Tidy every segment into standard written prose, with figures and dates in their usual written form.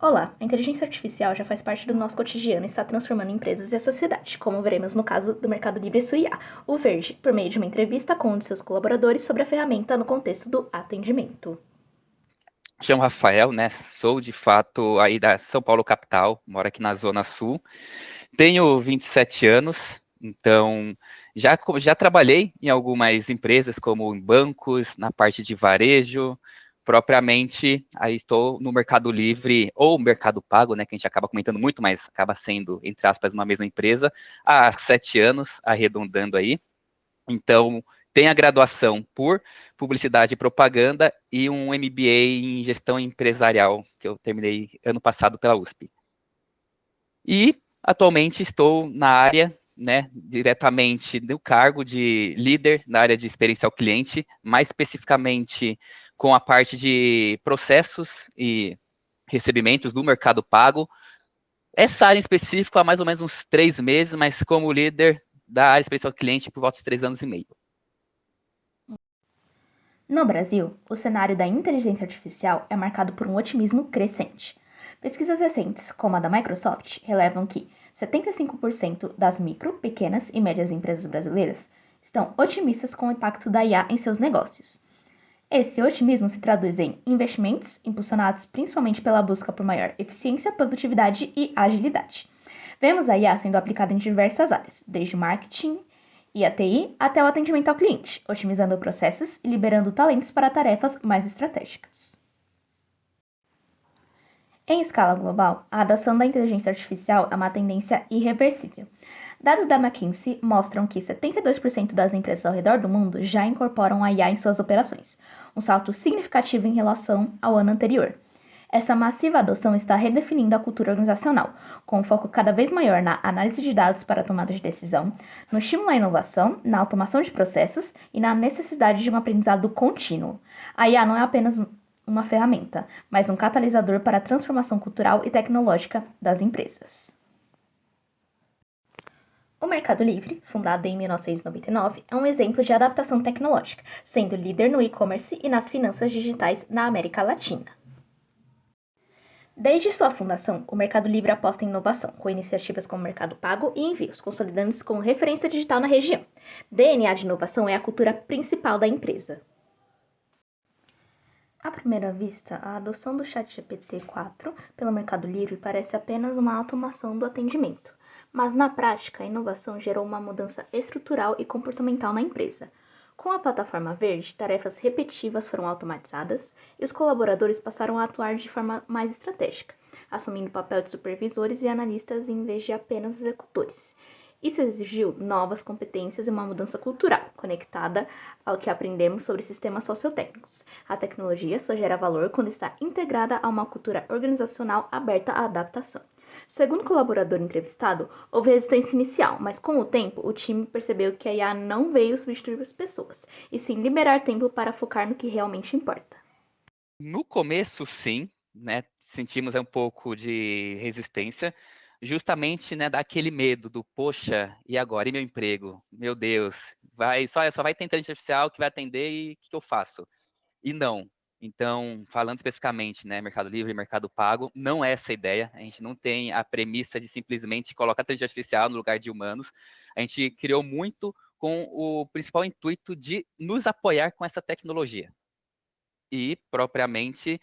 Olá, a inteligência artificial já faz parte do nosso cotidiano e está transformando empresas e a sociedade, como veremos no caso do Mercado Livre e sua IA, o Verde, por meio de uma entrevista com um de seus colaboradores sobre a ferramenta no contexto do atendimento. Chamo Rafael, né? Sou de fato aí da São Paulo capital, moro aqui na Zona Sul. Tenho 27 anos, então já trabalhei em algumas empresas, como em bancos, na parte de varejo, propriamente. Aí estou no Mercado Livre ou Mercado Pago, né? Que a gente acaba comentando muito, mas acaba sendo, entre aspas, uma mesma empresa, há 7 anos, arredondando aí. Então, tem a graduação por publicidade e propaganda e um MBA em gestão empresarial, que eu terminei ano passado pela USP. E atualmente estou na área, né, diretamente no cargo de líder na área de experiência ao cliente, mais especificamente com a parte de processos e recebimentos do Mercado Pago. Essa área em específico há mais ou menos uns 3 meses, mas como líder da área de experiência ao cliente por volta de 3 anos e meio. No Brasil, o cenário da inteligência artificial é marcado por um otimismo crescente. Pesquisas recentes, como a da Microsoft, relevam que 75% das micro, pequenas e médias empresas brasileiras estão otimistas com o impacto da IA em seus negócios. Esse otimismo se traduz em investimentos impulsionados principalmente pela busca por maior eficiência, produtividade e agilidade. Vemos a IA sendo aplicada em diversas áreas, desde marketing e a TI até o atendimento ao cliente, otimizando processos e liberando talentos para tarefas mais estratégicas. Em escala global, a adoção da inteligência artificial é uma tendência irreversível. Dados da McKinsey mostram que 72% das empresas ao redor do mundo já incorporam a IA em suas operações, um salto significativo em relação ao ano anterior. Essa massiva adoção está redefinindo a cultura organizacional, com um foco cada vez maior na análise de dados para a tomada de decisão, no estímulo à inovação, na automação de processos e na necessidade de um aprendizado contínuo. A IA não é apenas uma ferramenta, mas um catalisador para a transformação cultural e tecnológica das empresas. O Mercado Livre, fundado em 1999, é um exemplo de adaptação tecnológica, sendo líder no e-commerce e nas finanças digitais na América Latina. Desde sua fundação, o Mercado Livre aposta em inovação, com iniciativas como Mercado Pago e Envios, consolidando-se como referência digital na região. DNA de inovação é a cultura principal da empresa. À primeira vista, a adoção do ChatGPT-4 pelo Mercado Livre parece apenas uma automação do atendimento, mas na prática a inovação gerou uma mudança estrutural e comportamental na empresa. Com a plataforma verde, tarefas repetitivas foram automatizadas e os colaboradores passaram a atuar de forma mais estratégica, assumindo o papel de supervisores e analistas em vez de apenas executores. Isso exigiu novas competências e uma mudança cultural, conectada ao que aprendemos sobre sistemas sociotécnicos. A tecnologia só gera valor quando está integrada a uma cultura organizacional aberta à adaptação. Segundo o colaborador entrevistado, houve resistência inicial, mas com o tempo o time percebeu que a IA não veio substituir as pessoas, e sim liberar tempo para focar no que realmente importa. No começo, sim, né, sentimos um pouco de resistência, justamente, né, daquele medo do, poxa, e agora? E meu emprego? Meu Deus, só vai ter inteligência artificial que vai atender e o que eu faço? E não. Então, falando especificamente, né, Mercado Livre e Mercado Pago, não é essa a ideia. A gente não tem a premissa de simplesmente colocar a inteligência artificial no lugar de humanos. A gente criou muito com o principal intuito de nos apoiar com essa tecnologia. E, propriamente,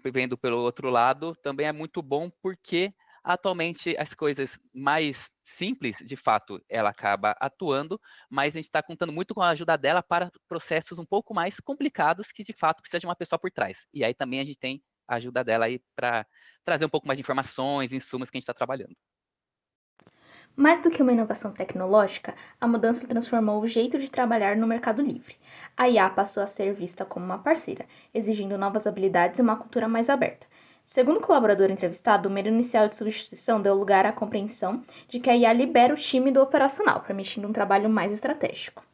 vendo pelo outro lado, também é muito bom porque atualmente as coisas mais simples, de fato, ela acaba atuando, mas a gente está contando muito com a ajuda dela para processos um pouco mais complicados que, de fato, precisa de uma pessoa por trás. E aí também a gente tem a ajuda dela aí para trazer um pouco mais de informações, insumos que a gente está trabalhando. Mais do que uma inovação tecnológica, a mudança transformou o jeito de trabalhar no Mercado Livre. A IA passou a ser vista como uma parceira, exigindo novas habilidades e uma cultura mais aberta. Segundo o colaborador entrevistado, o medo inicial de substituição deu lugar à compreensão de que a IA libera o time do operacional, permitindo um trabalho mais estratégico.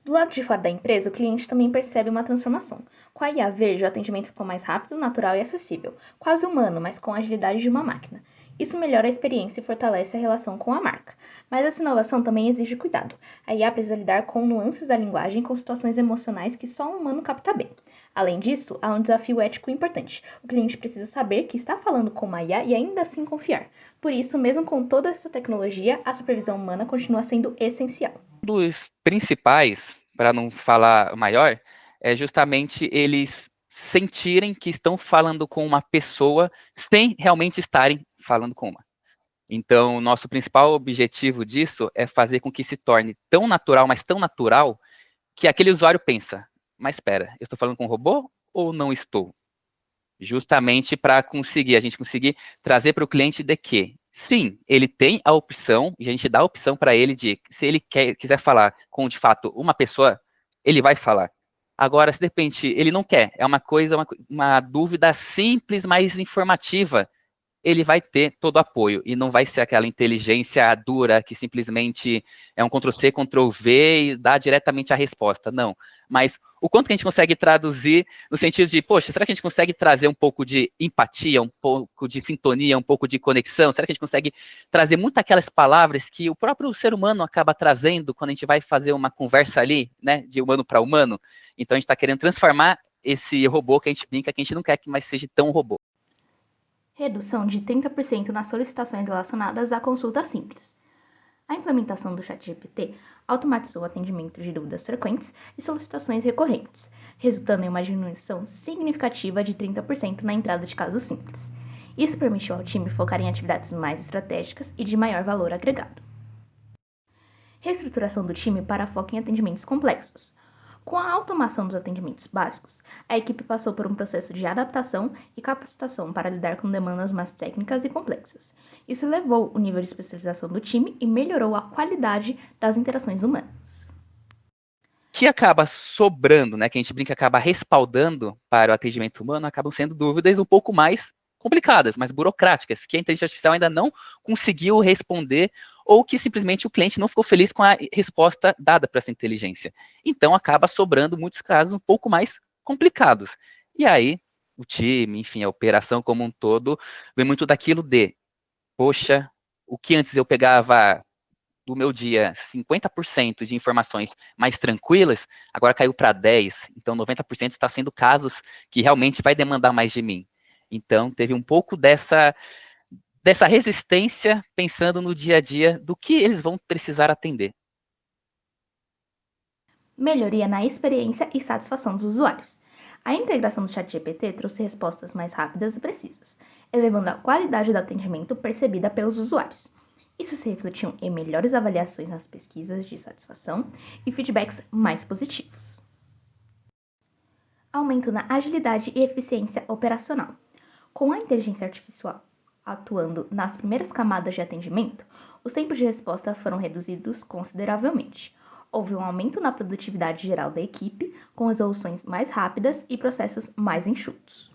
Do lado de fora da empresa, o cliente também percebe uma transformação. Com a IA verde, o atendimento ficou mais rápido, natural e acessível, quase humano, mas com a agilidade de uma máquina. Isso melhora a experiência e fortalece a relação com a marca. Mas essa inovação também exige cuidado. A IA precisa lidar com nuances da linguagem e com situações emocionais que só um humano capta bem. Além disso, há um desafio ético importante. O cliente precisa saber que está falando com uma IA e ainda assim confiar. Por isso, mesmo com toda essa tecnologia, a supervisão humana continua sendo essencial. Um dos principais, para não falar maior, é justamente eles sentirem que estão falando com uma pessoa sem realmente estarem falando com uma. Então, nosso principal objetivo disso é fazer com que se torne tão natural, mas tão natural, que aquele usuário pensa, mas espera, eu estou falando com um robô ou não estou? Justamente para a gente conseguir trazer para o cliente de que, sim, ele tem a opção, e a gente dá a opção para ele de, se ele quiser falar com, de fato, uma pessoa, ele vai falar. Agora, se de repente ele não quer, é uma coisa, uma dúvida simples, mas informativa, ele vai ter todo o apoio e não vai ser aquela inteligência dura que simplesmente é um Ctrl+C, Ctrl+V e dá diretamente a resposta. Não. Mas o quanto que a gente consegue traduzir no sentido de, poxa, será que a gente consegue trazer um pouco de empatia, um pouco de sintonia, um pouco de conexão? Será que a gente consegue trazer muito aquelas palavras que o próprio ser humano acaba trazendo quando a gente vai fazer uma conversa ali, né, de humano para humano? Então a gente está querendo transformar esse robô que a gente brinca, que a gente não quer que mais seja tão robô. Redução de 30% nas solicitações relacionadas à consulta simples. A implementação do ChatGPT automatizou o atendimento de dúvidas frequentes e solicitações recorrentes, resultando em uma diminuição significativa de 30% na entrada de casos simples. Isso permitiu ao time focar em atividades mais estratégicas e de maior valor agregado. Reestruturação do time para foco em atendimentos complexos. Com a automação dos atendimentos básicos, a equipe passou por um processo de adaptação e capacitação para lidar com demandas mais técnicas e complexas. Isso elevou o nível de especialização do time e melhorou a qualidade das interações humanas. Que acaba sobrando, né, que a gente brinca, acaba respaldando para o atendimento humano, acabam sendo dúvidas um pouco mais complicadas, mais burocráticas, que a inteligência artificial ainda não conseguiu responder ou que simplesmente o cliente não ficou feliz com a resposta dada para essa inteligência. Então, acaba sobrando muitos casos um pouco mais complicados. E aí, o time, enfim, a operação como um todo, vem muito daquilo de, poxa, o que antes eu pegava do meu dia 50% de informações mais tranquilas, agora caiu para 10%, então 90% está sendo casos que realmente vai demandar mais de mim. Então, teve um pouco dessa resistência pensando no dia a dia do que eles vão precisar atender. Melhoria na experiência e satisfação dos usuários. A integração do ChatGPT trouxe respostas mais rápidas e precisas, elevando a qualidade do atendimento percebida pelos usuários. Isso se refletiu em melhores avaliações nas pesquisas de satisfação e feedbacks mais positivos. Aumento na agilidade e eficiência operacional. Com a inteligência artificial atuando nas primeiras camadas de atendimento, os tempos de resposta foram reduzidos consideravelmente. Houve um aumento na produtividade geral da equipe, com resoluções mais rápidas e processos mais enxutos.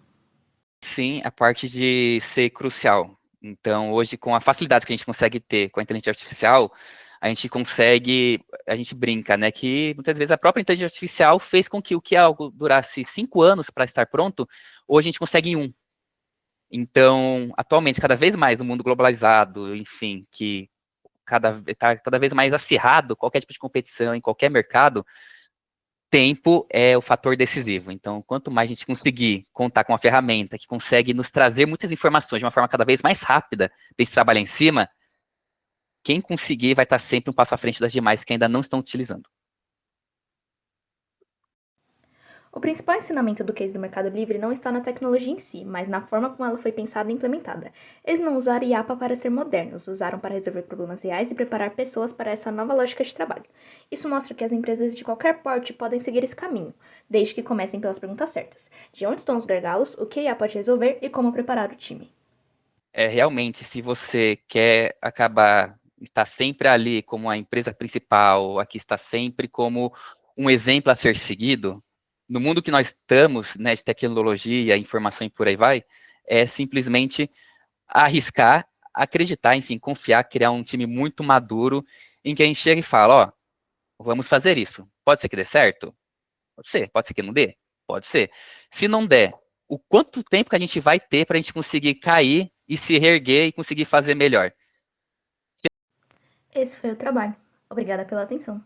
Sim, a parte de ser crucial. Então, hoje, com a facilidade que a gente consegue ter com a inteligência artificial, a gente brinca, né, que muitas vezes a própria inteligência artificial fez com que o que algo durasse 5 anos para estar pronto, hoje a gente consegue em 1. Então, atualmente, cada vez mais no mundo globalizado, enfim, que está cada vez mais acirrado, qualquer tipo de competição em qualquer mercado, tempo é o fator decisivo. Então, quanto mais a gente conseguir contar com uma ferramenta que consegue nos trazer muitas informações de uma forma cada vez mais rápida, para a gente trabalhar em cima, quem conseguir vai estar sempre um passo à frente das demais que ainda não estão utilizando. O principal ensinamento do case do Mercado Livre não está na tecnologia em si, mas na forma como ela foi pensada e implementada. Eles não usaram IAPA para ser modernos, usaram para resolver problemas reais e preparar pessoas para essa nova lógica de trabalho. Isso mostra que as empresas de qualquer porte podem seguir esse caminho, desde que comecem pelas perguntas certas. De onde estão os gargalos, o que a IA pode resolver e como preparar o time. Realmente, se você quer acabar, estar sempre ali como a empresa principal, aqui está sempre como um exemplo a ser seguido, no mundo que nós estamos, né, de tecnologia, informação e por aí vai, é simplesmente arriscar, acreditar, enfim, confiar, criar um time muito maduro, em que a gente chega e fala, ó, vamos fazer isso. Pode ser que dê certo? Pode ser que não dê? Pode ser. Se não der, o quanto tempo que a gente vai ter para a gente conseguir cair e se reerguer e conseguir fazer melhor? Esse foi o trabalho. Obrigada pela atenção.